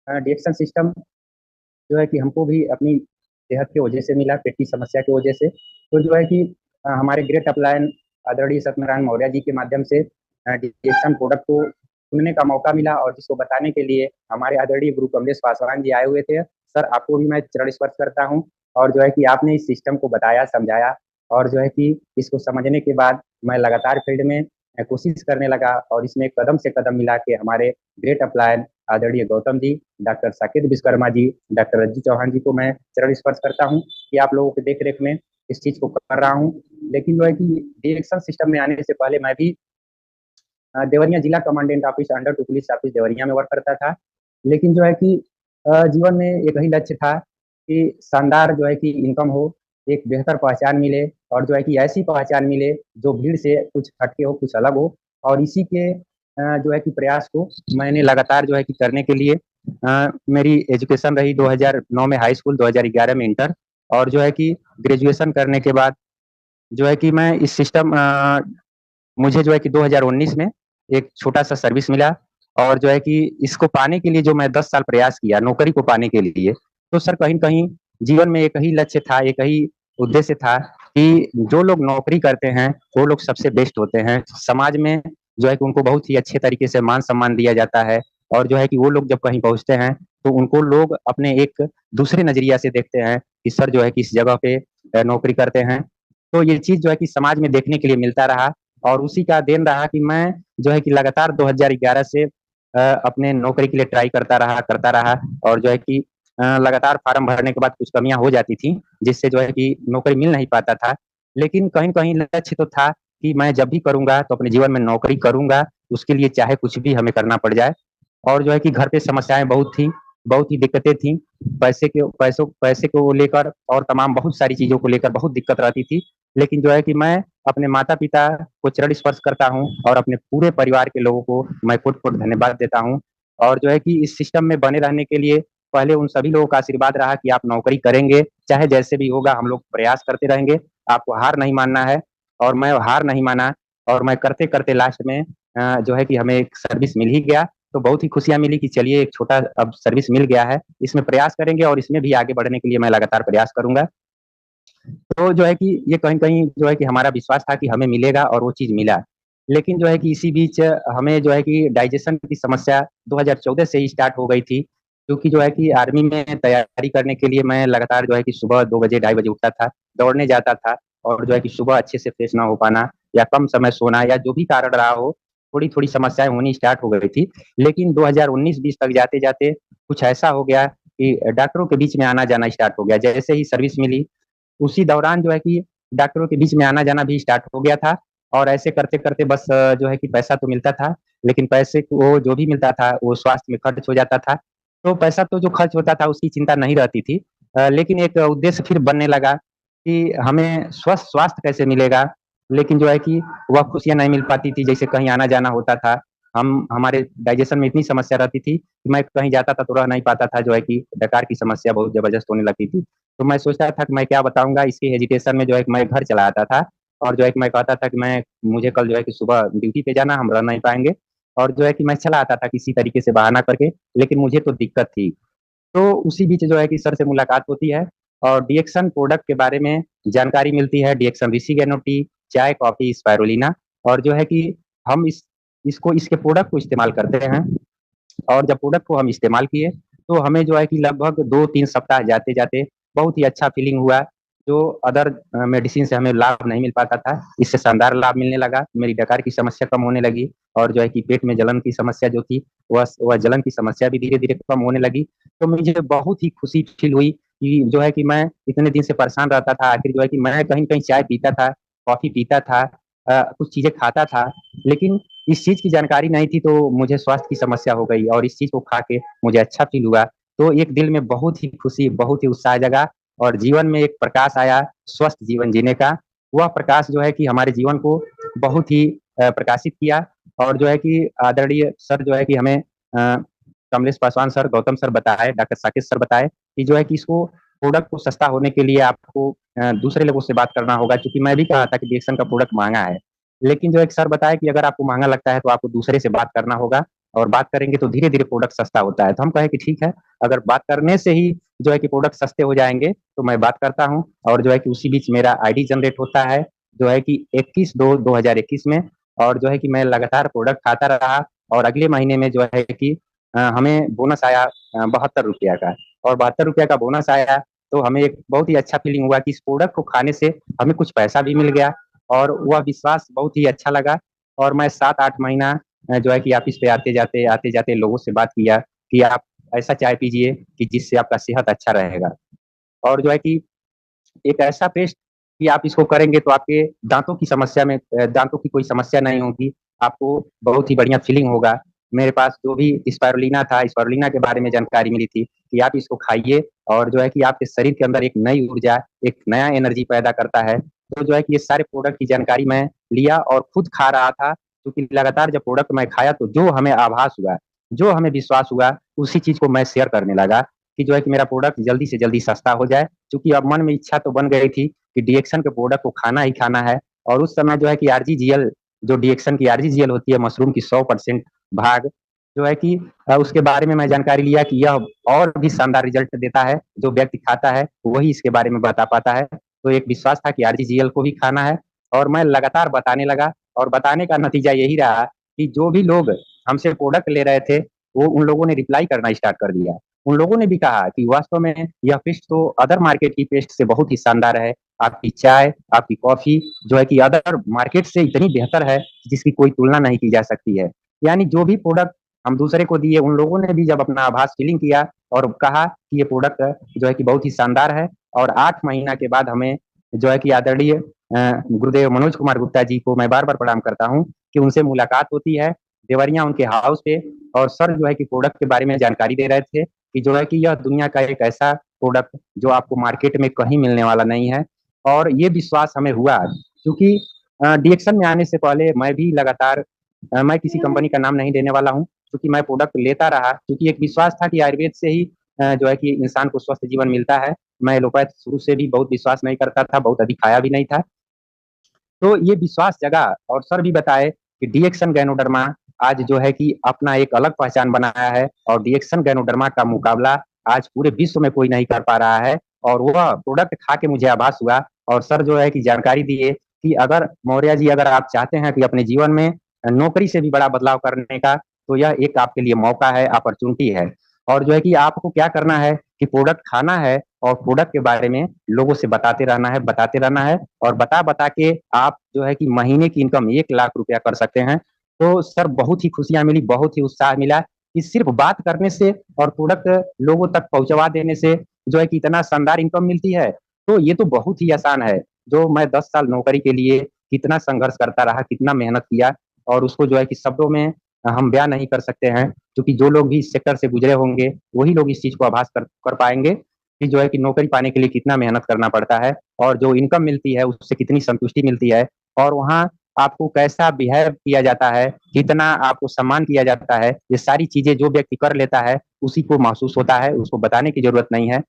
डिएक्शन system जो है कि हमको भी अपनी सेहत की वजह से मिला, पेट की समस्या की वजह से। तो जो है कि हमारे ग्रेट अपलायन आदरणीय सत्यनारायण मौर्य जी के माध्यम से डिएक्शन प्रोडक्ट को सुनने का मौका मिला, और जिसको बताने के लिए हमारे आदरणीय गुरु कमलेश पासवान जी आए हुए थे। सर, आपको भी मैं चरण स्पर्श करता हूँ, और जो है कि आपने इस सिस्टम को बताया, समझाया, और जो है कि इसको समझने के बाद मैं लगातार फील्ड में कोशिश करने लगा, और इसमें कदम से कदम मिला के हमारे ग्रेट अपलायन आदरणीय गौतम जी, डॉक्टर साकेत विश्वकर्मा जी, डॉक्टर रज्जू चौहान जी को मैं चरण स्पर्श करता हूँ कि आप लोगों के देख रेख में इस चीज को कर रहा हूँ। लेकिन जो है कि डिएक्शन सिस्टम में आने से पहले मैं भी देवरिया जिला commandant office under to police office Deoria में वर्क करता था। लेकिन जो है कि जीवन में एक ही लक्ष्य था कि शानदार जो है कि इनकम हो, एक बेहतर पहचान मिले, और जो है कि ऐसी पहचान मिले जो भीड़ से कुछ हटके हो, कुछ अलग हो। और इसी के जो है कि प्रयास को मैंने लगातार जो है कि करने के लिए मेरी एजुकेशन रही 2009 में हाई स्कूल, 2011 में इंटर, और जो है कि ग्रेजुएशन करने के बाद जो है कि मैं इस सिस्टम मुझे जो है कि 2019 में एक छोटा-सा सर्विस मिला, और जो है कि इसको पाने के लिए जो मैं 10 साल प्रयास किया नौकरी को पाने के लिए, तो सर कहीं न कहीं जीवन में एक ही लक्ष्य था, एक ही उद्देश्य था कि जो लोग नौकरी करते हैं, वो लोग सबसे बेस्ट होते हैं। समाज में जो है कि उनको बहुत ही अच्छे तरीके से मान-सम्मान दिया जाता है, और जो है कि वो लोग जब कहीं पहुँचते हैं, तो उनको लोग अपने एक दूसरे नज़रिया से देखते हैं कि सर जो है कि इस जगह पे नौकरी करते हैं। तो ये चीज़ जो है कि समाज में देखने के लिए मिलता रहा, और उसी का देन रहा कि मैं जो है कि लगातार 2011 से अपने नौकरी के लिए ट्राई करता रहा, और जो है कि लगातार फार्म भरने के बाद कुछ कमियाँ हो जाती थी, जिससे जो है कि नौकरी मिल नहीं पाता था। लेकिन कहीं न कहीं लक्ष्य तो था कि मैं जब भी करूँगा तो अपने जीवन में नौकरी करूँगा, उसके लिए चाहे कुछ भी हमें करना पड़ जाए। और जो है कि घर पे समस्याएँ बहुत ही दिक्कतें थीं। पैसे को लेकर और तमाम बहुत सारी चीज़ों को लेकर बहुत दिक्कत रहती थी। लेकिन जो है कि मैं अपने माता-पिता को चरण स्पर्श करता हूँ, और अपने पूरे परिवार के लोगों को मैं कोट-कोट धन्यवाद देता हूँ। और जो है कि इस सिस्टम में बने रहने के लिए पहले उन सभी लोगों का आशीर्वाद रहा कि आप नौकरी करेंगे, चाहे जैसे भी होगा हम लोग प्रयास करते रहेंगे, आपको हार नहीं मानना है। और मैं हार नहीं माना, और मैं करते-करते लास्ट में जो है कि हमें एक सर्विस मिल ही गया, तो बहुत ही खुशियाँ मिली कि चलिए एक छोटा अब सर्विस मिल गया है, इसमें प्रयास करेंगे, और इसमें भी आगे बढ़ने के लिए मैं लगातार प्रयास करूँगा। तो जो है कि ये कहीं-कहीं जो है कि हमारा विश्वास था कि हमें मिलेगा, और वो चीज़ मिला। लेकिन जो है कि इसी बीच हमें जो है कि डाइजेशन की समस्या 2014 से ही स्टार्ट हो गई थी, क्योंकि जो है कि आर्मी में तैयारी करने के लिए मैं लगातार जो है कि सुबह 2 बजे, ढाई बजे उठता था, दौड़ने जाता था, और जो है कि सुबह अच्छे से फ्रेश ना हो पाना, या कम समय सोना, या जो भी कारण रहा हो, थोड़ी-थोड़ी समस्याएँ होनी स्टार्ट हो गई थी। लेकिन 2019-20 तक जाते-जाते कुछ ऐसा हो गया कि डॉक्टरों के बीच में आना-जाना स्टार्ट हो गया। जैसे ही सर्विस मिली, उसी दौरान जो है कि डॉक्टरों के बीच में आना-जाना भी स्टार्ट हो गया था, और ऐसे करते-करते बस जो है कि पैसा तो मिलता था, लेकिन पैसे को जो भी मिलता था, वो स्वास्थ्य में खर्च हो जाता था। तो पैसा तो जो खर्च होता था, उसकी चिंता नहीं रहती थी। लेकिन एक उद्देश्य फिर बनने लगा कि हमें स्वस्थ स्वास्थ्य कैसे मिलेगा? लेकिन जो है कि वह खुशियाँ नहीं मिल पाती थी, जैसे कहीं आना-जाना होता था। हमारे डाइजेशन में इतनी समस्या रहती थी कि मैं कहीं जाता था तो रह नहीं पाता था, जो है कि डकार की समस्या बहुत ज़बरदस्त होने लगती थी। तो मैं सोचता था कि मैं क्या बताऊँगा, इसकी हेजिटेशन में जो है कि मैं घर चला आता था, और जो है कि मैं कहता था कि मुझे कल जो है कि सुबह ड्यूटी पे जाना, हम रह नहीं पाएँगे, और जो है कि मैं चला आता था किसी तरीके से बहाना करके, लेकिन मुझे तो दिक्कत थी। तो उसी बीच जो है कि सर से मुलाकात होती है, और डीएक्सन प्रोडक्ट के बारे में जानकारी मिलती है, डीएक्सन रिसीगेनो टी, चाय, कॉफ़ी, स्पाइरुलिना, और जो है कि हम इसके प्रोडक्ट को इस्तेमाल करते हैं। और जब प्रोडक्ट को हम इस्तेमाल किए, तो हमें जो है कि लगभग 2-3 सप्ताह जाते-जाते बहुत ही अच्छा फीलिंग हुआ, जो अदर मेडिसिन से हमें लाभ नहीं मिल पाता था, इससे शानदार लाभ मिलने लगा। मेरी डकार की समस्या कम होने लगी, और जो है कि पेट में जलन की समस्या जो थी, वह जलन की समस्या भी धीरे-धीरे कम होने लगी। तो मुझे बहुत ही खुशी फ़ील हुई कि जो है कि मैं इतने दिन से परेशान रहता था, आखिर जो है कि मैं कहीं न कहीं चाय पीता था, कॉफ़ी पीता था, कुछ चीज़ें खाता था, लेकिन इस चीज़ की जानकारी नहीं थी, तो मुझे स्वास्थ्य की समस्या हो गई, और इस चीज़ को खा के मुझे अच्छा फ़ील हुआ। तो एक दिल में बहुत ही खुशी, बहुत ही उत्साह जगा, और जीवन में एक प्रकाश आया स्वस्थ जीवन जीने का। वह प्रकाश जो है कि हमारे जीवन को बहुत ही प्रकाशित किया, और जो है कि आदरणीय सर जो है कि हमें कमलेश पासवान सर, गौतम सर बताए, डॉक्टर साकेत सर बताए कि जो है कि इसको प्रोडक्ट को सस्ता होने के लिए आपको दूसरे लोगों से बात करना होगा, क्योंकि मैं भी कहा था कि डिएक्सन का प्रोडक्ट महँगा है। लेकिन जो एक सर बताए कि अगर आपको महँगा लगता है तो आपको दूसरे से बात करना होगा, और बात करेंगे तो धीरे-धीरे प्रोडक्ट सस्ता होता है। तो हम कहे कि ठीक है, अगर बात करने से ही जो है कि प्रोडक्ट सस्ते हो जाएँगे, तो मैं बात करता हूँ और जो है कि उसी बीच मेरा आईडी जनरेट होता है, जो है कि 21/2/2021 में और जो है कि मैं लगातार प्रोडक्ट खाता रहा और अगले महीने में जो है कि हमें बोनस आया ₹72 का और ₹72 का बोनस आया, तो हमें एक बहुत ही अच्छा फीलिंग हुआ कि इस प्रोडक्ट को खाने से हमें कुछ पैसा भी मिल गया और वह विश्वास बहुत ही अच्छा लगा और मैं 7-8 महीना जो है कि ऑफ़िस पे आते-जाते लोगों से बात किया कि आप ऐसा चाय पीजिए कि जिससे आपका सेहत अच्छा रहेगा और जो है कि एक ऐसा पेस्ट कि आप इसको करेंगे तो आपके दाँतों की समस्या में दाँतों की कोई समस्या नहीं होगी, आपको बहुत ही बढ़िया फीलिंग होगा। मेरे पास जो भी स्पाइरुलिना था, स्पाइरुलिना के बारे में जानकारी मिली थी कि आप इसको खाइए और जो है कि आपके शरीर के अंदर एक नई ऊर्जा, एक नया एनर्जी पैदा करता है। तो जो है कि ये सारे प्रोडक्ट की जानकारी मैं लिया और खुद खा रहा था, क्योंकि लगातार जब प्रोडक्ट मैं खाया तो जो हमें आभास हुआ, जो हमें विश्वास हुआ, उसी चीज़ को मैं शेयर करने लगा कि जो है कि मेरा प्रोडक्ट जल्दी से जल्दी सस्ता हो जाए। क्योंकि अब मन में इच्छा तो बन गई थी कि डीएक्सन के प्रोडक्ट को खाना ही खाना है और उस समय जो है कि आरजीजीएल जो डीएक्सन की आरजीजीएल होती है मशरूम की 100% भाग जो है कि उसके बारे में मैं जानकारी लिया कि यह और भी शानदार रिजल्ट देता है, जो व्यक्ति खाता है वही इसके बारे में बता पाता है। तो एक विश्वास था कि आरजीजीएल को भी खाना है और मैं लगातार बताने लगा और बताने का नतीजा यही रहा कि जो भी लोग हमसे प्रोडक्ट ले रहे थे, वो उन लोगों ने रिप्लाई करना स्टार्ट कर दिया। उन लोगों ने भी कहा कि वास्तव में यह पेस्ट तो अदर मार्केट की पेस्ट से बहुत ही शानदार है। आपकी चाय, आपकी कॉफ़ी जो है कि अदर मार्केट से इतनी बेहतर है, जिसकी कोई तुलना नहीं की जा सकती है। यानी जो भी प्रोडक्ट हम दूसरे को दिए, उन लोगों ने भी जब अपना आभास फीलिंग किया और कहा कि ये प्रोडक्ट जो है कि बहुत ही शानदार है और 8 महीना के बाद हमें जो है कि आदरणीय गुरुदेव मनोज कुमार गुप्ता जी को मैं बार-बार प्रणाम करता हूँ कि उनसे मुलाकात होती है, देवरिया उनके हाउस पे और सर जो है कि प्रोडक्ट के बारे में जानकारी दे रहे थे कि जो है कि यह दुनिया का एक ऐसा प्रोडक्ट जो आपको मार्केट में कहीं मिलने वाला नहीं है और ये विश्वास हमें हुआ क्योंकि डीएक्सन में आने से पहले मैं भी लगातार मैं किसी कंपनी का नाम नहीं देने वाला हूँ क्योंकि मैं प्रोडक्ट लेता रहा क्योंकि एक विश्वास था कि आयुर्वेद से ही जो है कि इंसान को स्वस्थ जीवन मिलता है। मैं एलोपैथ शुरू से भी बहुत विश्वास नहीं करता था, बहुत अधिक खाया भी नहीं था। तो ये विश्वास जगा और सर भी बताए कि डीएक्सन गैनोडर्मा आज जो है कि अपना एक अलग पहचान बनाया है और डीएक्सन गैनोडर्मा का मुकाबला आज पूरे विश्व में कोई नहीं कर पा रहा है और वह प्रोडक्ट खा के मुझे आभास हुआ और सर जो है कि जानकारी दिए कि अगर मौर्य जी अगर आप चाहते हैं कि अपने जीवन में नौकरी से भी बड़ा बदलाव करने का तो यह एक आपके लिए मौका है, अपॉर्चुनिटी है और जो है कि आपको क्या करना है कि प्रोडक्ट खाना है और प्रोडक्ट के बारे में लोगों से बताते रहना है और बता-बता के आप जो है कि महीने की इनकम 1 लाख रुपया कर सकते हैं। तो सर बहुत ही खुशियाँ मिली, बहुत ही उत्साह मिला कि सिर्फ़ बात करने से और प्रोडक्ट लोगों तक पहुँचवा देने से जो है कि इतना शानदार इनकम मिलती है, तो ये तो बहुत ही आसान है। जो मैं 10 साल नौकरी के लिए कितना संघर्ष करता रहा, कितना मेहनत किया और उसको जो है कि शब्दों में हम बयाँ नहीं कर सकते हैं, क्योंकि जो लोग भी इस सेक्टर से गुज़रे होंगे, वही लोग इस चीज़ को आभास कर पाएँगे कि जो है कि नौकरी पाने के लिए कितना मेहनत करना पड़ता है और जो इनकम मिलती है, उससे कितनी संतुष्टि मिलती है और वहाँ आपको कैसा बिहेव किया जाता है, कितना आपको सम्मान किया जाता है, ये सारी चीज़ें जो व्यक्ति कर लेता है, उसी को महसूस होता है, उसको बताने की ज़रूरत नहीं है।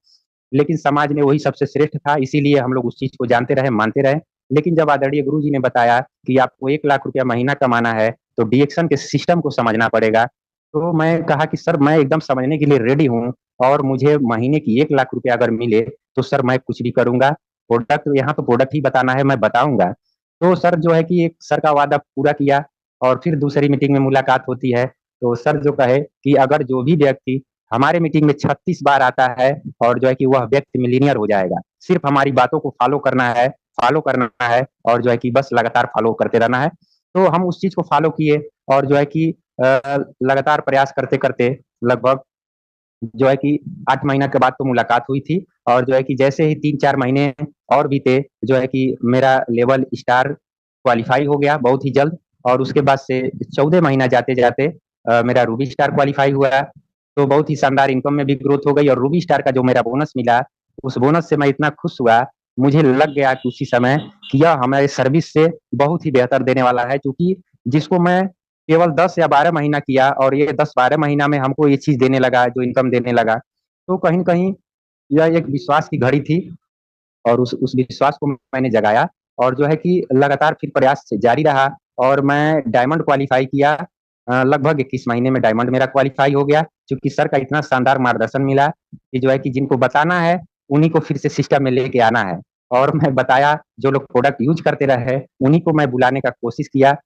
लेकिन समाज में वही सबसे श्रेष्ठ था, इसीलिए हम लोग उस चीज़ को जानते रहे, मानते रहे। लेकिन जब आदरणीय गुरुजी ने बताया कि आपको 1 लाख रुपया महीना कमाना है, तो डीएक्सन के सिस्टम को समझना पड़ेगा। तो मैं कहा कि सर मैं एकदम समझने के लिए रेडी हूँ और मुझे महीने की 1 लाख रुपया अगर मिले, तो सर मैं कुछ भी करूँगा। प्रोडक्ट यहाँ तो प्रोडक्ट ही बताना है, मैं बताऊँगा। तो सर जो है कि एक सर का वादा पूरा किया और फिर दूसरी मीटिंग में मुलाकात होती है, तो सर जो कहे कि अगर जो भी व्यक्ति हमारे मीटिंग में 36 बार आता है और जो है कि वह व्यक्ति मिलियनियर हो जाएगा। सिर्फ़ हमारी बातों को फ़ॉलो करना है और जो है कि बस लगातार फ़ॉलो करते रहना है। तो हम उस चीज़ को फ़ॉलो किए और जो है कि लगातार प्रयास करते-करते लगभग जो है कि 8 महीना के बाद तो मुलाकात हुई थी और जो है कि जैसे ही 3-4 महीने और बीते, जो है कि मेरा लेवल स्टार क्वालीफाई हो गया बहुत ही जल्द और उसके बाद से 14 महीना जाते-जाते मेरा रूबी स्टार क्वालीफाई हुआ। तो बहुत ही शानदार इनकम में भी ग्रोथ हो गई और रूबी स्टार का जो मेरा बोनस मिला, उस बोनस से मैं इतना खुश हुआ, मुझे लग गया कि उसी समय कि यह हमारे सर्विस से बहुत ही बेहतर देने वाला है क्योंकि जिसको मैं केवल 10 या 12 महीना किया और ये 10-12 महीना में हमको ये चीज़ देने लगा, जो इनकम देने लगा। तो कहीं न कहीं यह एक विश्वास की घड़ी थी और उस विश्वास को मैंने जगाया और जो है कि लगातार फिर प्रयास जारी रहा और मैं डायमंड क्वालीफाई किया लगभग 21 महीने में डायमंड मेरा क्वालीफाई हो गया, क्योंकि सर का इतना शानदार मार्गदर्शन मिला कि जो है कि जिनको बताना है, उन्हीं को फिर से सिस्टम में लेके आना है। और मैं बताया, जो लोग प्रोडक्ट यूज़ करते रहे, उन्हीं को मैं बुलाने का कोशिश किया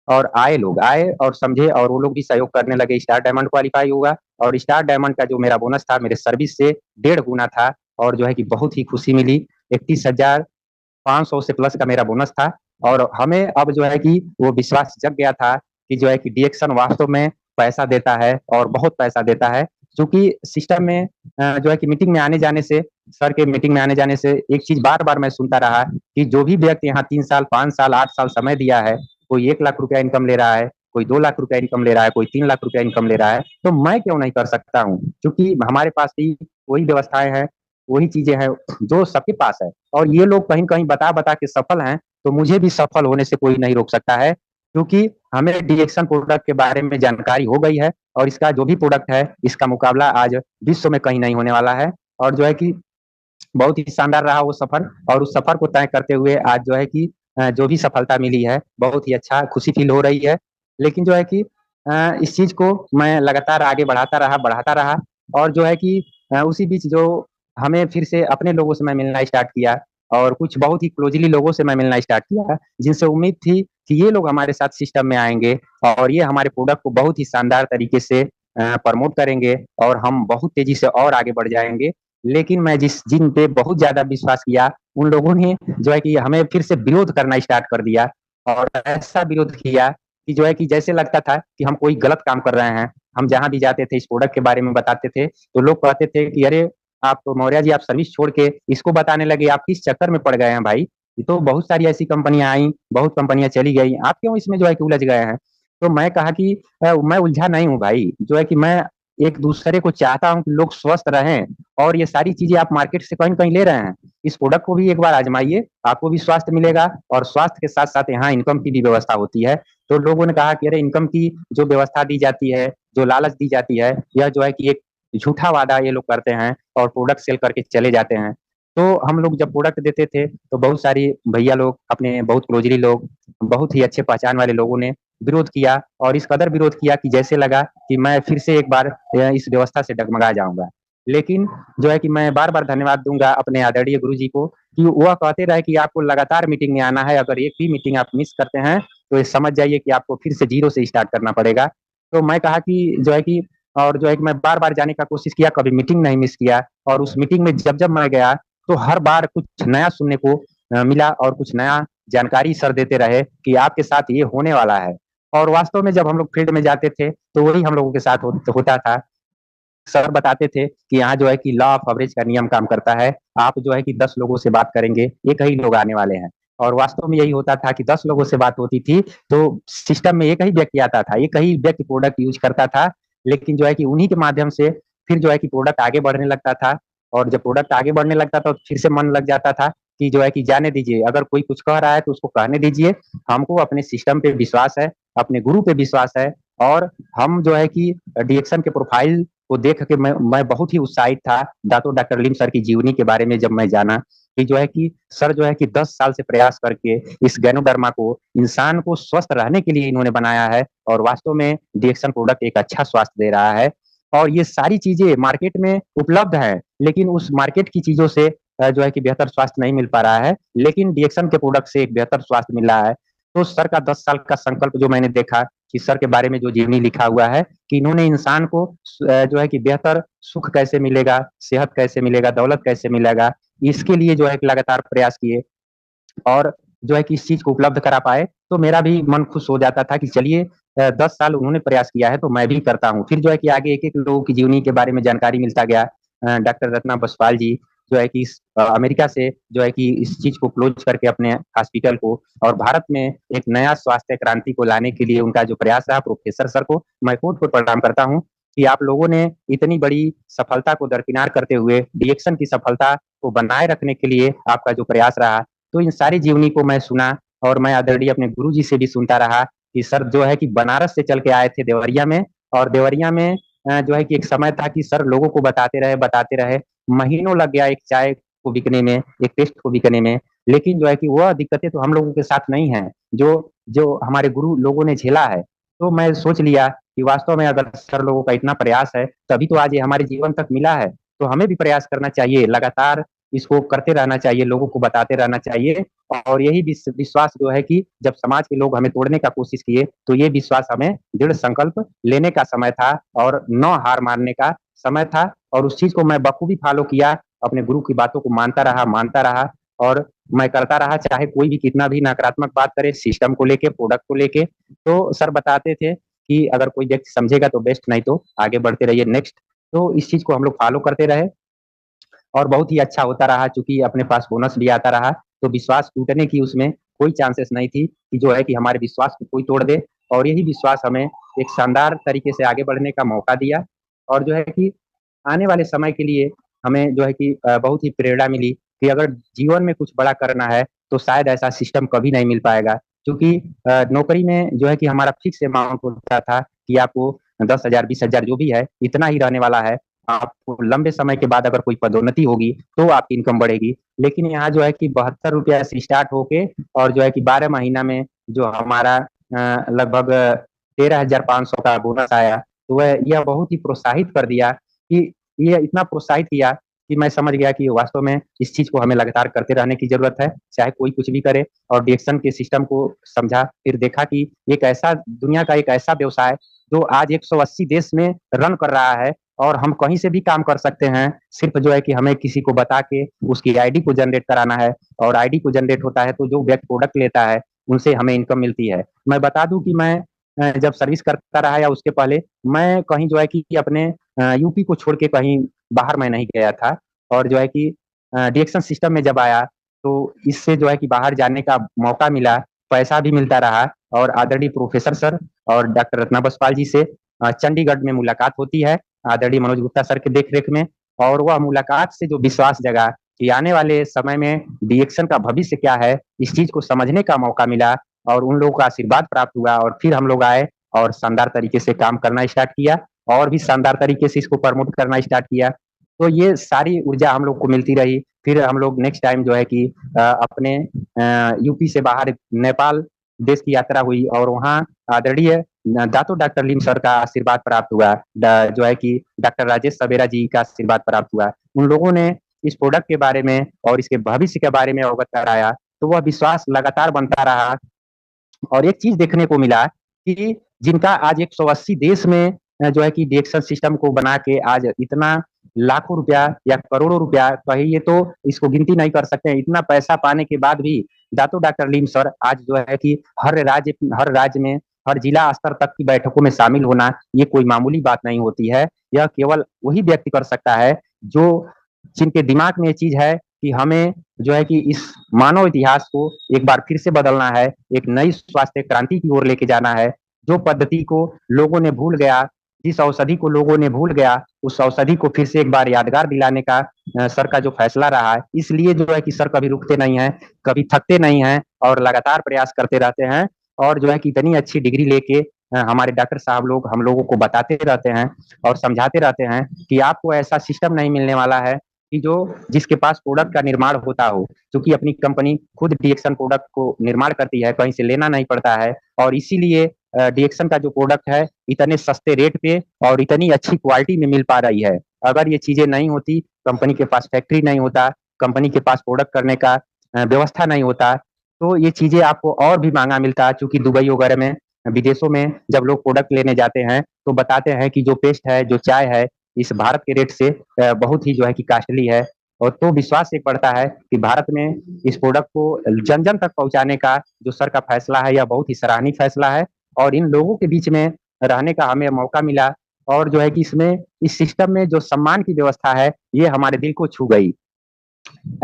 और आए लोग आए और समझे और वो लोग भी सहयोग करने लगे। स्टार डायमंड क्वालीफाई हुआ और स्टार डायमंड का जो मेरा बोनस था, मेरे सर्विस से 1.5 गुना था और जो है कि बहुत ही खुशी मिली। 31,500 से प्लस का मेरा बोनस था और हमें अब जो है कि वो विश्वास जग गया था कि जो है कि डीएक्शन वास्तव में पैसा देता है और बहुत पैसा देता है। क्योंकि सिस्टम में जो है कि मीटिंग में आने जाने से, सर के मीटिंग में आने जाने से एक चीज़ बार-बार मैं सुनता रहा कि जो भी व्यक्ति यहाँ 3 साल, 5 साल, 8 साल समय दिया है, कोई 1 लाख रुपया इनकम ले रहा है, कोई 2 लाख रुपया इनकम ले रहा है, कोई 3 लाख रुपया इनकम ले रहा है, तो मैं क्यों नहीं कर सकता हूँ? क्योंकि हमारे पास भी वही व्यवस्थाएँ हैं, वही चीज़ें हैं जो सबके पास है और ये लोग कहीं-कहीं बता-बता के सफल हैं, तो मुझे भी सफल होने से कोई नहीं रोक सकता है, क्योंकि हमें डीएक्शन प्रोडक्ट के बारे में जानकारी हो गई है और इसका जो भी प्रोडक्ट है, इसका मुकाबला आज विश्व में कहीं नहीं होने वाला है और जो है कि बहुत ही शानदार रहा वो सफ़र और उस सफ़र को तय करते हुए आज जो है कि जो भी सफलता मिली है, बहुत ही अच्छा खुशी फ़ील हो रही है। लेकिन जो है कि इस चीज़ को मैं लगातार आगे बढ़ाता रहा और जो है कि उसी बीच जो हमें फिर से अपने लोगों से मैं मिलना स्टार्ट किया और कुछ बहुत ही क्लोज़ली लोगों से मैं मिलना स्टार्ट किया, जिनसे उम्मीद थी कि ये लोग हमारे साथ सिस्टम में आएँगे और ये हमारे प्रोडक्ट को बहुत ही शानदार तरीके से प्रमोट करेंगे और हम बहुत तेज़ी से और आगे बढ़ जाएँगे। लेकिन मैं जिन पे बहुत ज़्यादा विश्वास किया, उन लोगों ने जो है कि हमें फिर से विरोध करना स्टार्ट कर दिया और ऐसा विरोध किया कि जो है कि जैसे लगता था कि हम कोई गलत काम कर रहे हैं। हम जहाँ भी जाते थे, इस प्रोडक्ट के बारे में बताते थे, तो लोग कहते थे कि अरे! आप तो मौर्य जी आप सर्विस छोड़ के इसको बताने लगे, आप किस चक्कर में पड़ गए हैं भाई? ये तो बहुत सारी ऐसी कंपनियाँ आईं, बहुत कंपनियाँ चली गई, आप क्यों इसमें जो है कि उलझ गए हैं? तो मैं कहा कि मैं उलझा नहीं हूँ भाई, जो है कि मैं एक-दूसरे को चाहता हूँ कि लोग स्वस्थ रहें और ये सारी चीज़ें आप मार्केट से कहीं न कहीं ले रहे हैं। इस प्रोडक्ट को भी एक बार आज़माइए, आपको भी स्वास्थ्य मिलेगा और स्वास्थ्य के साथ-साथ यहाँ इनकम की भी व्यवस्था होती है। तो लोगों ने कहा कि अरे इनकम की जो व्यवस्था दी जाती है, जो लालच दी जाती है, यह जो है कि एक झूठा वादा ये लोग करते हैं और प्रोडक्ट सेल करके चले जाते हैं। तो हम लोग जब प्रोडक्ट देते थे, तो बहुत सारी भैया लोग, अपने बहुत क्लोज़ली लोग, बहुत ही अच्छे पहचान वाले लोगों ने विरोध किया और इस कदर विरोध किया कि जैसे लगा कि मैं फिर से एक बार इस व्यवस्था से डगमगा जाऊँगा। लेकिन जो है कि मैं बार-बार धन्यवाद दूँगा अपने आदरणीय गुरुजी को कि वह कहते रहे कि आपको लगातार मीटिंग में आना है, अगर एक भी मीटिंग आप मिस करते हैं, तो ये समझ जाइए कि आपको फिर से ज़ीरो से स्टार्ट करना पड़ेगा। तो मैं कहा कि जो है कि और जो है कि मैं बार-बार जाने का कोशिश किया, कभी मीटिंग नहीं मिस किया और उस मीटिंग में जब-जब मैं गया, तो हर बार कुछ नया सुनने को मिला और कुछ नया जानकारी सर देते रहे कि आपके साथ ये होने वाला है। और वास्तव में जब हम लोग फील्ड में जाते थे, तो वही हम लोगों के साथ होता था। सर बताते थे कि यहाँ जो है कि लॉ ऑफ एवरेज का नियम काम करता है। आप जो है कि 10 लोगों से बात करेंगे, एक ही लोग आने वाले हैं। और वास्तव में यही होता था कि 10 लोगों से बात होती थी, तो सिस्टम में एक ही व्यक्ति आता था, एक ही व्यक्ति प्रोडक्ट यूज़ करता था। लेकिन जो है कि उन्हीं के माध्यम से फिर जो है कि प्रोडक्ट आगे बढ़ने लगता था और जब प्रोडक्ट आगे बढ़ने लगता था, तो फिर से मन लग जाता था कि जो है कि जाने दीजिए, अगर कोई कुछ कह रहा है तो उसको कहने दीजिए। हमको अपने सिस्टम पे विश्वास है, अपने गुरु पे विश्वास है और हम जो है कि डीएक्शन के प्रोफाइल को देख के मैं बहुत ही उत्साहित था। दातो डॉक्टर लीम सर की जीवनी के बारे में जब मैं जाना कि जो है कि सर जो है कि 10 साल से प्रयास करके इस गैनोडर्मा को इंसान को स्वस्थ रहने के लिए इन्होंने बनाया है और वास्तव में डीएक्शन प्रोडक्ट एक अच्छा स्वास्थ्य दे रहा है। और ये सारी चीज़ें मार्केट में उपलब्ध हैं, लेकिन उस मार्केट की चीज़ों से जो है कि बेहतर स्वास्थ्य नहीं मिल पा रहा है, लेकिन डीएक्शन के प्रोडक्ट से एक बेहतर स्वास्थ्य मिल रहा है। तो सर का 10 साल का संकल्प जो मैंने देखा कि सर के बारे में जो जीवनी लिखा हुआ है कि इन्होंने इंसान को जो है कि बेहतर सुख कैसे मिलेगा, सेहत कैसे मिलेगा, दौलत कैसे मिलेगा, इसके लिए जो है कि लगातार प्रयास किए और जो है कि इस चीज़ को उपलब्ध करा पाए, तो मेरा भी मन खुश हो जाता था कि चलिए 10 साल उन्होंने प्रयास किया है, तो मैं भी करता हूँ। फिर जो है कि आगे एक-एक लोगों की जीवनी के बारे में जानकारी मिलता गया। डॉक्टर रत्ना बसपाल जी जो है कि अमेरिका से जो है कि इस चीज़ को क्लोज़ करके अपने हॉस्पिटल को और भारत में एक नया स्वास्थ्य क्रांति को लाने के लिए उनका जो प्रयास रहा, प्रोफ़ेसर सर को मैं कोट-कोट प्रणाम करता हूँ कि आप लोगों ने इतनी बड़ी सफलता को दरकिनार करते हुए डीएक्शन की सफलता को बनाए रखने के लिए आपका जो प्रयास रहा, तो इन सारी जीवनी को मैं सुना और मैं आदरणीय अपने गुरुजी से भी सुनता रहा कि सर जो है कि बनारस से चल के आए थे देवरिया में और देवरिया में जो है कि एक समय था कि सर लोगों को बताते रहे, महीनों लग गया एक चाय को बिकने में, एक टेस्ट को बिकने में। लेकिन जो है कि वह दिक्कतें तो हम लोगों के साथ नहीं हैं, जो जो हमारे गुरु लोगों ने झेला है। तो मैं सोच लिया कि वास्तव में अगर सर लोगों का इतना प्रयास है, तभी तो आज ये हमारे जीवन तक मिला है। तो हमें भी प्रयास करना चाहिए, लगातार इसको करते रहना चाहिए, लोगों को बताते रहना चाहिए और यही विश्वास जो है कि जब समाज के लोग हमें तोड़ने का कोशिश किए, तो ये विश्वास हमें दृढ़ संकल्प लेने का समय था और न हार मानने का समय था और उस चीज़ को मैं बखूबी फ़ॉलो किया, अपने गुरु की बातों को मानता रहा और मैं करता रहा, चाहे कोई भी कितना भी नकारात्मक बात करे सिस्टम को लेके, प्रोडक्ट को लेके। तो सर बताते थे कि अगर कोई व्यक्ति समझेगा तो बेस्ट, नहीं तो आगे बढ़ते रहिए नेक्स्ट। तो इस चीज़ को हम लोग फ़ॉलो करते रहे और बहुत ही अच्छा होता रहा चूँकि अपने पास बोनस भी आता रहा, तो विश्वास टूटने की उसमें कोई चांसेस नहीं थी कि जो है कि हमारे विश्वास को कोई तोड़ दे और यही विश्वास हमें एक शानदार तरीके से आगे बढ़ने का मौका दिया और जो है कि आने वाले समय के लिए हमें जो है कि बहुत ही प्रेरणा मिली कि अगर जीवन में कुछ बड़ा करना है, तो शायद ऐसा सिस्टम कभी नहीं मिल पाएगा। क्योंकि नौकरी में जो है कि हमारा फिक्स अमाउंट होता था कि आपको 10,000 20,000 जो भी है, इतना ही रहने वाला है। आपको लंबे समय के बाद अगर कोई पदोन्नति होगी, तो आपकी इनकम बढ़ेगी। लेकिन यहाँ जो है कि ₹72 से स्टार्ट होके और जो है कि 12 महीना में जो हमारा लगभग 13,500 का बोनस आया, तो वह यह बहुत ही प्रोत्साहित कर दिया कि ये इतना प्रोत्साहित किया कि मैं समझ गया कि वास्तव में इस चीज़ को हमें लगातार करते रहने की ज़रूरत है, चाहे कोई कुछ भी करे और डिएक्शन के सिस्टम को समझा, फिर देखा कि एक ऐसा दुनिया का एक ऐसा व्यवसाय जो आज 180 देश में रन कर रहा है और हम कहीं से भी काम कर सकते हैं। सिर्फ़ जो है कि हमें किसी को बता के उसकी आईडी को जनरेट कराना है और आईडी को जनरेट होता है, तो जो व्यक्ति प्रोडक्ट लेता है, उनसे हमें इनकम मिलती है। मैं बता दूँ कि मैं जब सर्विस करता रहा या उसके पहले, मैं कहीं जो है कि अपने यूपी को छोड़ के कहीं बाहर मैं नहीं गया था और जो है कि डिएक्शन सिस्टम में जब आया, तो इससे जो है कि बाहर जाने का मौका मिला, पैसा भी मिलता रहा और आदरणीय प्रोफ़ेसर सर और डॉक्टर रत्ना बसपाल जी से चंडीगढ़ में मुलाकात होती है, आदरणीय मनोज गुप्ता सर के देख-रेख में और वह मुलाकात से जो विश्वास जगा कि आने वाले समय में डिएक्शन का भविष्य क्या है, इस चीज़ को समझने का मौका मिला और उन लोगों का आशीर्वाद प्राप्त हुआ और फिर हम लोग आए और शानदार तरीके से काम करना स्टार्ट किया और भी शानदार तरीके से इसको प्रमोट करना स्टार्ट किया। तो ये सारी ऊर्जा हम लोग को मिलती रही। फिर हम लोग नेक्स्ट टाइम जो है कि अपने यूपी से बाहर नेपाल देश की यात्रा हुई और वहाँ आदरणीय दातो डॉक्टर लीम सर का आशीर्वाद प्राप्त हुआ। जो है कि डॉक्टर राजेश सवेरा जी का आशीर्वाद प्राप्त हुआ। उन लोगों ने इस प्रोडक्ट के बारे में और इसके भविष्य के बारे में अवगत कराया, तो वह विश्वास लगातार बनता रहा और एक चीज़ देखने को मिला कि जिनका आज 180 देश में जो है कि डिएक्शन सिस्टम को बना के आज इतना लाखों रुपया या करोड़ों रुपया कहिए तो इसको गिनती नहीं कर सकते हैं। इतना पैसा पाने के बाद भी दातो डॉक्टर लीम सर आज जो है कि हर राज्य में, हर जिला स्तर तक की बैठकों में शामिल होना, ये कोई मामूली बात नहीं होती है। यह केवल वही व्यक्ति कर सकता है जो जिनके दिमाग में ये चीज़ है कि हमें जो है कि इस मानव इतिहास को एक बार फिर से बदलना है, एक नई स्वास्थ्य क्रांति की ओर लेके जाना है। जो पद्धति को लोगों ने भूल गया, जिस औषधि को लोगों ने भूल गया, उस औषधि को फिर से एक बार यादगार दिलाने का सर का जो फैसला रहा है, इसलिए जो है कि सर कभी रुकते नहीं हैं, कभी थकते नहीं हैं और लगातार प्रयास करते रहते हैं और जो है कि इतनी अच्छी डिग्री लेके हमारे डॉक्टर साहब लोग हम लोगों को बताते रहते हैं और समझाते रहते हैं कि आपको ऐसा सिस्टम नहीं मिलने वाला है कि जो जिसके पास प्रोडक्ट का निर्माण होता हो, क्योंकि अपनी कंपनी खुद डिएक्शन प्रोडक्ट को निर्माण करती है, कहीं से लेना नहीं पड़ता है और इसीलिए डिएक्शन का जो प्रोडक्ट है, इतने सस्ते रेट पे और इतनी अच्छी क्वालिटी में मिल पा रही है। अगर ये चीज़ें नहीं होती, कंपनी के पास फैक्ट्री नहीं होता, कंपनी के पास प्रोडक्ट करने का व्यवस्था नहीं होता, तो ये चीज़ें आपको और भी महँगा मिलता चूँकि दुबई वगैरह में, विदेशों में जब लोग प्रोडक्ट लेने जाते हैं, तो बताते हैं कि जो पेस्ट है, जो चाय है, इस भारत के रेट से बहुत ही जो है कि कॉस्टली है और तो विश्वास एक बढ़ता है कि भारत में इस प्रोडक्ट को जन-जन तक पहुँचाने का जो सर का फैसला है, यह बहुत ही सराहनीय फैसला है और इन लोगों के बीच में रहने का हमें मौका मिला और जो है कि इसमें इस सिस्टम में जो सम्मान की व्यवस्था है, ये हमारे दिल को छू गई।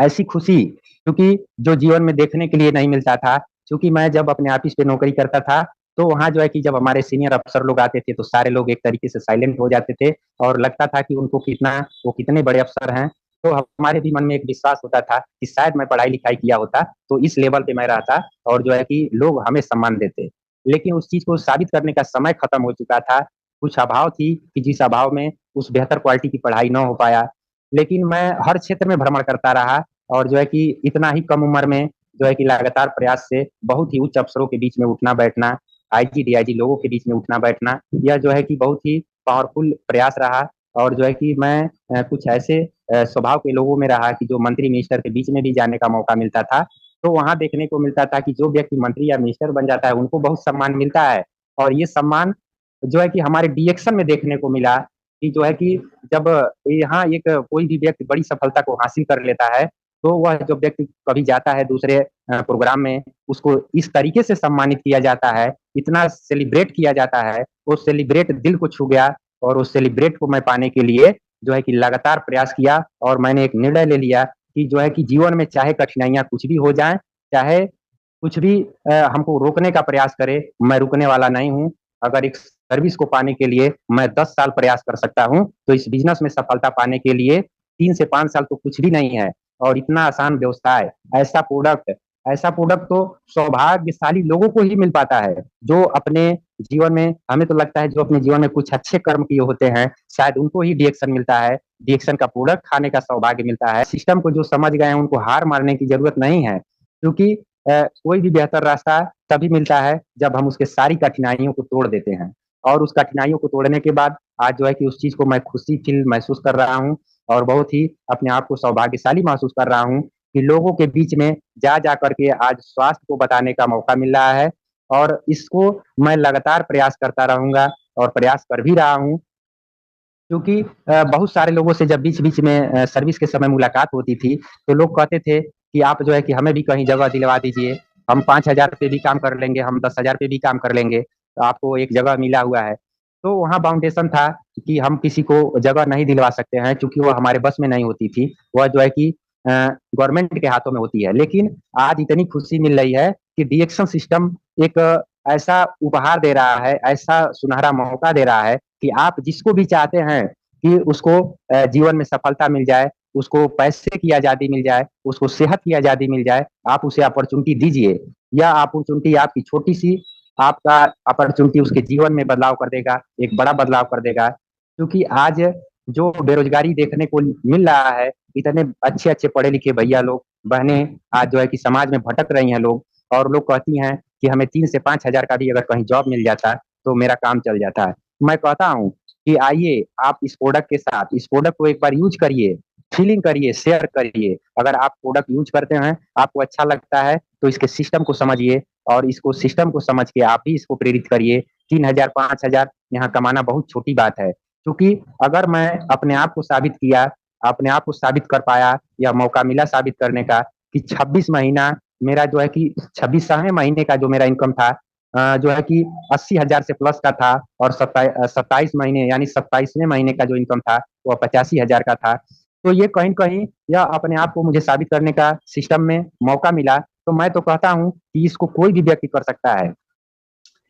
ऐसी खुशी क्योंकि जो जीवन में देखने के लिए नहीं मिलता था, क्योंकि मैं जब अपने ऑफ़िस पे नौकरी करता था, तो वहाँ जो है कि जब हमारे सीनियर अफ़सर लोग आते थे, तो सारे लोग एक तरीके से साइलेंट हो जाते थे और लगता था कि उनको कितना वो कितने बड़े अफ़सर हैं। तो हमारे भी मन में एक विश्वास होता था कि शायद मैं पढ़ाई-लिखाई किया होता, तो इस लेवल पे मैं रहता और जो है कि लोग हमें सम्मान देते। लेकिन उस चीज़ को साबित करने का समय खत्म हो चुका था। कुछ अभाव थी कि जिस अभाव में उस बेहतर क्वालिटी की पढ़ाई ना हो पाया। लेकिन मैं हर क्षेत्र में भ्रमण करता रहा और जो है कि इतना ही कम उम्र में जो है कि लगातार प्रयास से बहुत ही उच्च अफ़सरों के बीच में उठना-बैठना आईजी, डीआईजी लोगों के बीच में उठना-बैठना, यह जो है कि बहुत ही पावरफुल प्रयास रहा और जो है कि मैं कुछ ऐसे स्वभाव के लोगों में रहा कि जो मंत्री मिनिस्टर के बीच में भी जाने का मौका मिलता था, तो वहाँ देखने को मिलता था कि जो व्यक्ति मंत्री या मिनिस्टर बन जाता है, उनको बहुत सम्मान मिलता है और ये सम्मान जो है कि हमारे डिएक्शन में देखने को मिला कि जो है कि जब यहाँ एक कोई भी व्यक्ति बड़ी सफलता को हासिल कर लेता है, तो वह जो व्यक्ति कभी जाता है दूसरे प्रोग्राम में, उसको इस तरीके से सम्मानित किया जाता है, इतना सेलिब्रेट किया जाता है, वो सेलिब्रेट दिल को छू गया और उस सेलिब्रेट को मैं पाने के लिए जो है कि लगातार प्रयास किया और मैंने एक निर्णय ले लिया कि जो है कि जीवन में चाहे कठिनाइयाँ कुछ भी हो जाएँ, चाहे कुछ भी हमको रोकने का प्रयास करे, मैं रुकने वाला नहीं हूँ। अगर एक सर्विस को पाने के लिए मैं 10 साल प्रयास कर सकता हूँ, तो इस बिज़नेस में सफलता पाने के लिए 3 से 5 साल तो कुछ भी नहीं है और इतना आसान व्यवसाय, ऐसा प्रोडक्ट तो सौभाग्यशाली लोगों को ही मिल पाता है, जो अपने जीवन में हमें तो लगता है जो अपने जीवन में कुछ अच्छे कर्म किए होते हैं, शायद उनको ही डीएक्शन मिलता है, डीएक्शन का प्रोडक्ट खाने का सौभाग्य मिलता है। सिस्टम को जो समझ गए हैं, उनको हार मारने की ज़रूरत नहीं है, क्योंकि कोई भी बेहतर रास्ता तभी मिलता है जब हम उसके सारी कठिनाइयों को तोड़ देते हैं और उस कठिनाइयों को तोड़ने के बाद आज जो है कि उस चीज़ को मैं खुशी फ़ील महसूस कर रहा हूँ और बहुत ही अपने आप को सौभाग्यशाली महसूस कर रहा हूँ कि लोगों के बीच में जा कर के आज स्वास्थ्य को बताने का मौका मिल रहा है और इसको मैं लगातार प्रयास करता रहूँगा और प्रयास कर भी रहा हूँ। क्योंकि बहुत सारे लोगों से जब बीच-बीच में सर्विस के समय मुलाकात होती थी, तो लोग कहते थे कि आप जो है कि हमें भी कहीं जगह दिलवा दीजिए, हम 5,000 पे भी काम कर लेंगे, हम 10,000 पे भी काम कर लेंगे, तो आपको एक जगह मिला हुआ है। तो वहाँ बाउंडेशन था कि हम किसी को जगह नहीं दिलवा सकते हैं, चूँकि वो हमारे बस में नहीं होती थी। वह जो है कि अ, गवर्नमेंट के हाथों में होती है। लेकिन आज इतनी खुशी मिल रही है कि डिएक्शन सिस्टम एक ऐसा उपहार दे रहा है, ऐसा सुनहरा मौका दे रहा है कि आप जिसको भी चाहते हैं कि उसको जीवन में सफलता मिल जाए, उसको पैसे की आज़ादी मिल जाए, उसको सेहत की आज़ादी मिल जाए, आप उसे अपॉर्च्युनिटी दीजिए। यह अपॉर्च्युनिटी आपकी छोटी-सी आपका अपॉर्च्युनिटी उसके जीवन में बदलाव कर देगा, एक बड़ा बदलाव कर देगा। क्योंकि आज जो बेरोज़गारी देखने को मिल रहा है, इतने अच्छे-अच्छे पढ़े-लिखे भैया लोग, बहनें आज जो है कि समाज में भटक रही हैं लोग और लोग कहती हैं कि हमें 3 से 5,000 का भी अगर कहीं जॉब मिल जाता, तो मेरा काम चल जाता है। मैं कहता हूँ कि आइए आप इस प्रोडक्ट के साथ इस प्रोडक्ट को एक बार यूज़ करिए, फीलिंग करिए, शेयर करिए। अगर आप प्रोडक्ट यूज़ करते हैं, आपको अच्छा लगता है, तो इसके सिस्टम को समझिए और इसको सिस्टम को समझ के आप भी इसको प्रेरित करिए। 3,000 5,000 यहाँ कमाना बहुत छोटी बात है। क्योंकि अगर मैं अपने आप को साबित किया, अपने आप को साबित कर पाया या मौका मिला साबित करने का कि 26 महीना मेरा जो है कि 26वें महीने का जो मेरा इनकम था जो है कि 80,000 से प्लस का था और 27 महीने यानी 27वें महीने का जो इनकम था, वो 85,000 का था। तो ये कहीं न कहीं यह अपने आप को मुझे साबित करने का सिस्टम में मौका मिला, तो मैं तो कहता हूँ कि इसको कोई भी व्यक्ति कर सकता है।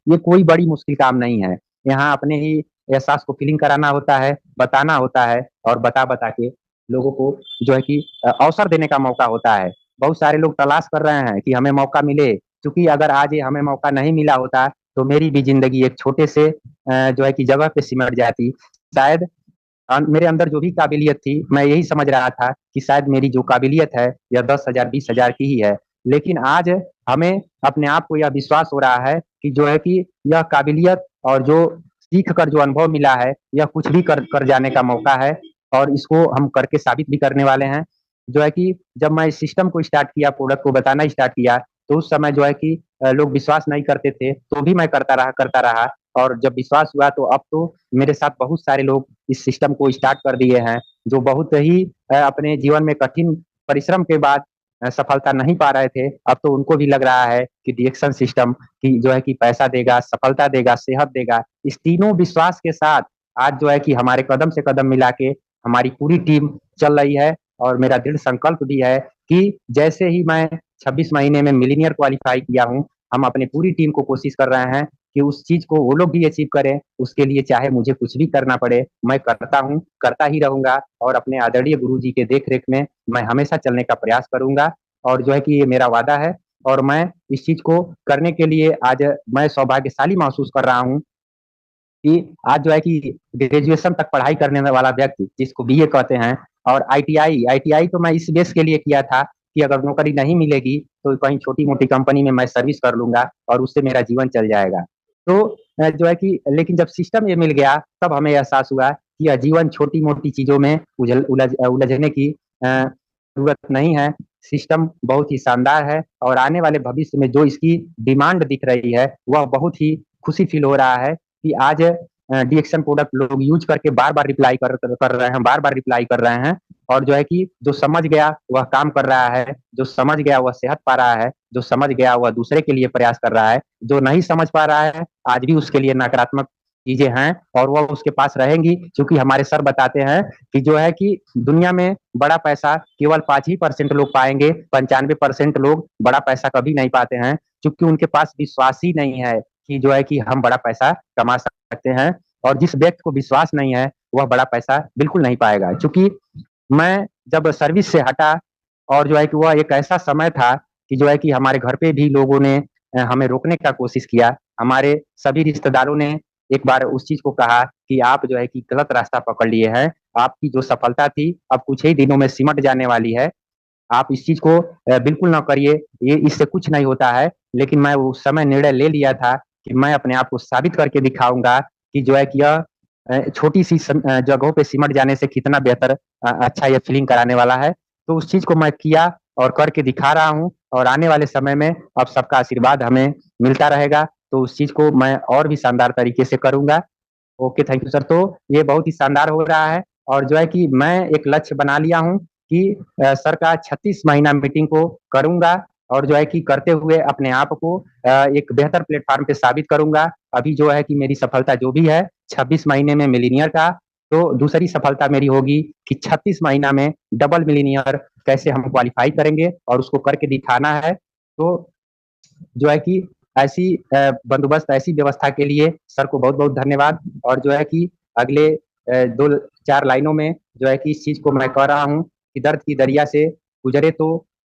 ये कोई बड़ी मुश्किल काम नहीं है। यहाँ अपने ही एहसास को फीलिंग कराना होता है, बताना होता है और बता-बता के लोगों को जो है कि अवसर देने का मौका होता है। बहुत सारे लोग तलाश कर रहे हैं कि हमें मौका मिले, क्योंकि अगर आज ये हमें मौका नहीं मिला होता, तो मेरी भी ज़िंदगी एक छोटे से जो है कि जगह पे सिमट जाती। शायद मेरे अंदर जो भी काबिलियत थी, मैं यही समझ रहा था कि शायद मेरी जो काबिलियत है, यह 10,000 20,000 की ही है। लेकिन आज हमें अपने आप को यह विश्वास हो रहा है कि जो है कि यह काबिलियत और जो सीख कर जो अनुभव मिला है, यह कुछ भी कर कर जाने का मौका है और इसको हम करके साबित भी करने वाले हैं। जो है कि जब मैं इस सिस्टम को स्टार्ट किया, प्रोडक्ट को बताना स्टार्ट किया, तो उस समय जो है कि लोग विश्वास नहीं करते थे, तो भी मैं करता रहा और जब विश्वास हुआ तो अब तो मेरे साथ बहुत सारे लोग इस सिस्टम को स्टार्ट कर दिए हैं, जो बहुत ही अपने जीवन में कठिन परिश्रम के बाद सफलता नहीं पा रहे थे, अब तो उनको भी लग रहा है कि डिएक्शन सिस्टम कि जो है कि पैसा देगा, सफलता देगा, सेहत देगा। इस तीनों विश्वास के साथ आज जो है कि हमारे कदम से कदम मिला के हमारी पूरी टीम चल रही है और मेरा दृढ़ संकल्प भी है कि जैसे ही मैं 26 महीने में मिलीनियर क्वालीफाई किया हूँ, हम अपनी पूरी टीम को कोशिश कर रहे हैं कि उस चीज़ को वो लोग भी अचीव करें, उसके लिए चाहे मुझे कुछ भी करना पड़े, मैं करता हूँ, करता ही रहूँगा और अपने आदरणीय गुरुजी के देख-रेख में मैं हमेशा चलने का प्रयास करूँगा और जो है कि ये मेरा वादा है और मैं इस चीज़ को करने के लिए आज मैं सौभाग्यशाली महसूस कर रहा हूँ कि आज जो है कि ग्रेजुएशन तक पढ़ाई करने वाला व्यक्ति, जिसको बीए कहते हैं और आईटीआई तो मैं इस बेस के लिए किया था कि अगर नौकरी नहीं मिलेगी, तो कहीं छोटी-मोटी कंपनी में मैं सर्विस कर लूँगा और उससे मेरा जीवन चल जाएगा। तो जो है कि लेकिन जब सिस्टम ये मिल गया तब हमें एहसास हुआ कि यह जीवन छोटी-मोटी चीज़ों में उलझने की ज़रूरत नहीं है। सिस्टम बहुत ही शानदार है और आने वाले भविष्य में जो इसकी डिमांड दिख रही है, वह बहुत ही खुशी फ़ील हो रहा है कि आज डीएक्शन प्रोडक्ट लोग यूज़ करके बार-बार रिप्लाई कर रहे हैं, बार-बार रिप्लाई कर रहे हैं और जो है कि जो समझ गया वह काम कर रहा है, जो समझ गया वह सेहत पा रहा है, जो समझ गया वह दूसरे के लिए प्रयास कर रहा है, जो नहीं समझ पा रहा है, आज भी उसके लिए नकारात्मक चीज़ें हैं और वह उसके पास रहेंगी क्योंकि हमारे सर बताते हैं कि जो है कि दुनिया में बड़ा पैसा केवल 5 ही % लोग पाएँगे, 95% लोग बड़ा पैसा कभी नहीं पाते हैं क्योंकि उनके पास विश्वास ही नहीं है कि जो है कि हम बड़ा पैसा कमा सकते हैं और जिस व्यक्ति को विश्वास नहीं है, वह बड़ा पैसा बिल्कुल नहीं पाएगा। चूँकि मैं जब सर्विस से हटा और जो है कि वह एक ऐसा समय था कि जो है कि हमारे घर पे भी लोगों ने हमें रोकने का कोशिश किया। हमारे सभी रिश्तेदारों ने एक बार उस चीज़ को कहा कि आप जो है कि गलत रास्ता पकड़ लिए हैं। आपकी जो सफलता थी, अब कुछ ही दिनों में सिमट जाने वाली है। आप इस चीज़ को बिल्कुल ना करिए, ये इससे कुछ नहीं होता है। लेकिन मैं उस समय निर्णय ले लिया था कि मैं अपने आप को साबित करके दिखाऊँगा कि जो है कि यह छोटी-सी जगहों पे सिमट जाने से कितना बेहतर अच्छा ये फीलिंग कराने वाला है। तो उस चीज़ को मैं किया और करके दिखा रहा हूँ और आने वाले समय में अब सबका आशीर्वाद हमें मिलता रहेगा, तो उस चीज़ को मैं और भी शानदार तरीके से करूँगा। Okay, thank you sir. तो ये बहुत ही शानदार हो रहा है और जो है कि मैं एक लक्ष्य बना लिया हूँ कि सर का 36 महीना मीटिंग को करूँगा और जो है कि करते हुए अपने आप को एक बेहतर प्लेटफ़ॉर्म पे साबित करूँगा। अभी जो है कि मेरी सफलता जो भी है 26 महीने में मिलियनियर का, तो दूसरी सफलता मेरी होगी कि 36 महीना में डबल मिलियनियर कैसे हम क्वालीफ़ाई करेंगे और उसको करके दिखाना है। तो जो है कि ऐसी बंदोबस्त, ऐसी व्यवस्था के लिए सर को बहुत-बहुत धन्यवाद और जो है कि अगले 2-4 लाइनों में जो है कि इस चीज़ को मैं कह रहा हूँ कि दर्द की दरिया से गुज़रे तो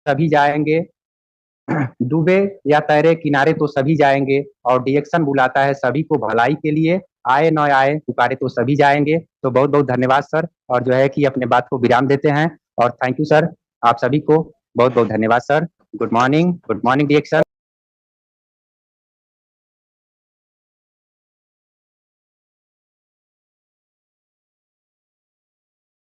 सभी जाएँगे, डूबे या तैरे किनारे तो सभी जाएँगे और डिएक्शन बुलाता है सभी को भलाई के लिए, आए न आए पुकारे तो सभी जाएँगे। तो बहुत-बहुत धन्यवाद सर और जो है कि अपने बात को विराम देते हैं और थैंक यू सर। आप सभी को बहुत-बहुत धन्यवाद सर। Good morning डिएक्शन।